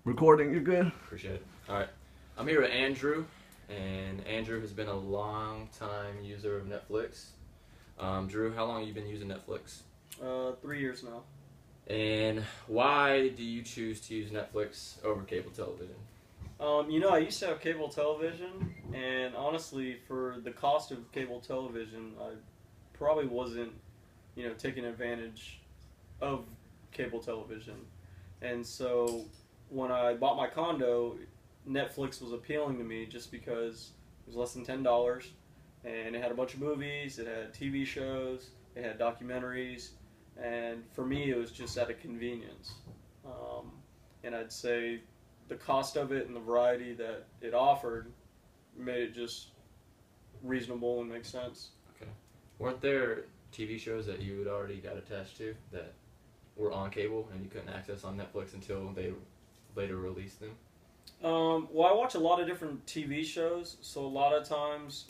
Recording, you're good? Appreciate it. All right. I'm here with Andrew, and Andrew has been a long time user of Netflix. Drew, how long have you been using Netflix? 3 years now. And why do you choose to use Netflix over cable television? I used to have cable television, and honestly, for the cost of cable television, I probably wasn't, taking advantage of cable television. And so when I bought my condo, Netflix was appealing to me just because it was less than $10, and it had a bunch of movies, it had TV shows, it had documentaries, and for me, it was just out of convenience. And I'd say the cost of it and the variety that it offered made it just reasonable and make sense. Okay. Weren't there TV shows that you had already got attached to that were on cable and you couldn't access on Netflix until they later released them? Well, I watch a lot of different TV shows, so a lot of times,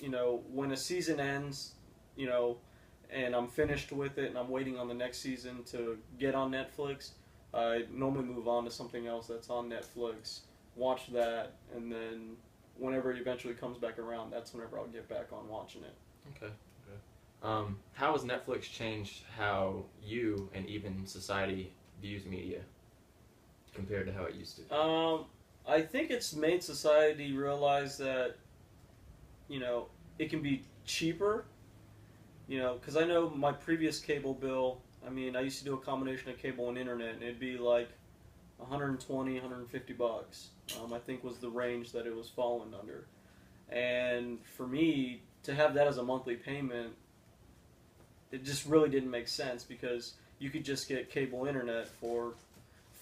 when a season ends, and I'm finished with it and I'm waiting on the next season to get on Netflix, I normally move on to something else that's on Netflix, watch that, and then whenever it eventually comes back around, that's whenever I'll get back on watching it. Okay. How has Netflix changed how you and even society views media compared to how it used to? I think it's made society realize that, it can be cheaper, because I know my previous cable bill, I used to do a combination of cable and internet, and it'd be like 120, 150 bucks, I think was the range that it was falling under. And for me, to have that as a monthly payment, it just really didn't make sense because you could just get cable internet for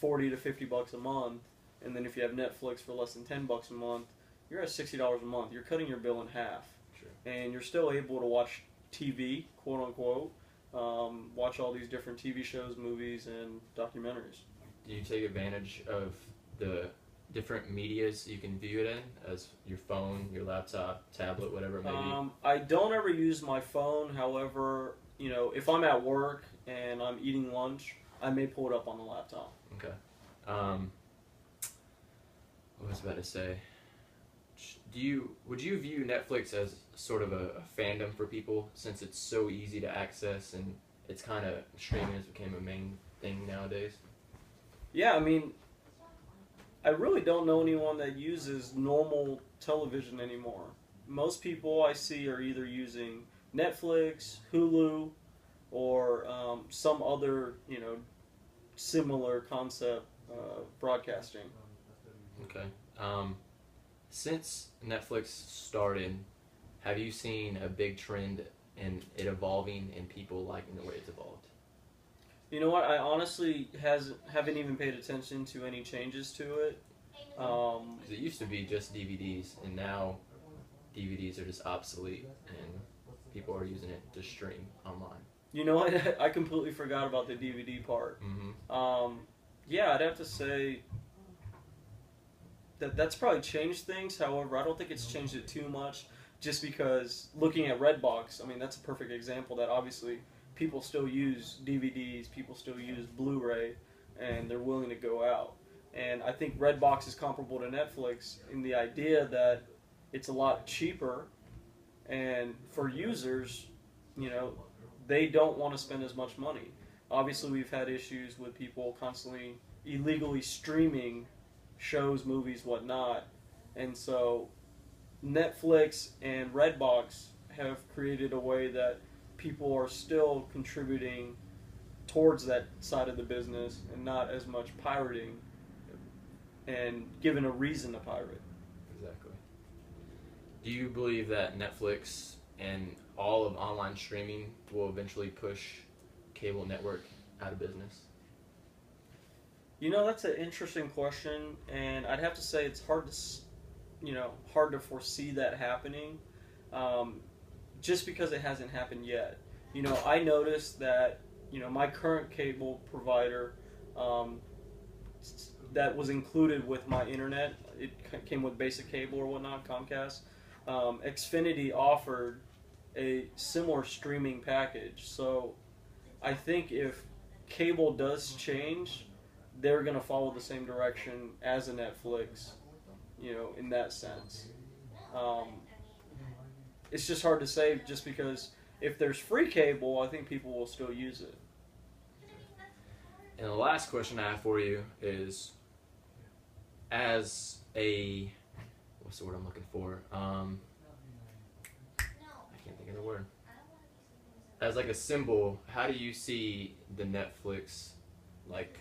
40 to 50 bucks a month, and then if you have Netflix for less than 10 bucks a month, you're at $60 a month. You're cutting your bill in half. Sure. And you're still able to watch TV, quote unquote, watch all these different TV shows, movies, and documentaries. Do you take advantage of the different medias you can view it in, as your phone, your laptop, tablet, whatever it may be? I don't ever use my phone. However, if I'm at work and I'm eating lunch, I may pull it up on the laptop. Okay. What was I about to say? Would you view Netflix as sort of a fandom for people, since it's so easy to access and it's kind of, streaming has become a main thing nowadays? Yeah, I really don't know anyone that uses normal television anymore. Most people I see are either using Netflix, Hulu, or some other, similar concept broadcasting. Okay. Since Netflix started, have you seen a big trend in it evolving and people liking the way it's evolved? You know what? I honestly haven't even paid attention to any changes to it. 'Cause it used to be just DVDs, and now DVDs are just obsolete, and people are using it to stream online. You know what? I completely forgot about the DVD part. Mm-hmm. Yeah, I'd have to say that's probably changed things. However, I don't think it's changed it too much, just because looking at Redbox, that's a perfect example that obviously people still use DVDs, people still use Blu-ray, and they're willing to go out. And I think Redbox is comparable to Netflix in the idea that it's a lot cheaper, and for users, they don't want to spend as much money. Obviously, we've had issues with people constantly illegally streaming shows, movies, whatnot, and so Netflix and Redbox have created a way that people are still contributing towards that side of the business and not as much pirating and given a reason to pirate. Exactly. Do you believe that Netflix and all of online streaming will eventually push cable network out of business? That's an interesting question, and I'd have to say it's hard to foresee that happening, just because it hasn't happened yet. I noticed that, my current cable provider, that was included with my internet, it came with basic cable or whatnot, Comcast, Xfinity offered a similar streaming package. So I think if cable does change, they're going to follow the same direction as a Netflix, you know, in that sense. It's just hard to say, just because if there's free cable, I think people will still use it. And the last question I have for you is, as a, what's the word I'm looking for? I can't think of the word. As like a symbol, how do you see the Netflix, like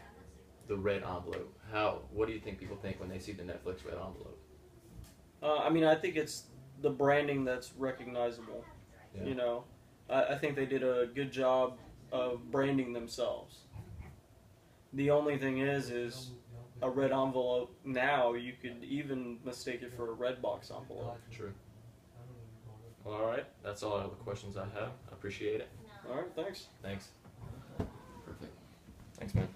the red envelope? What do you think people think when they see the Netflix red envelope? I mean, I think it's the branding that's recognizable. Yeah. You know, I think they did a good job of branding themselves. The only thing is a red envelope now, you could even mistake it for a red box envelope. True. Well, all right. That's all the questions I have. I appreciate it. All right, thanks. Thanks. Perfect. Thanks, man.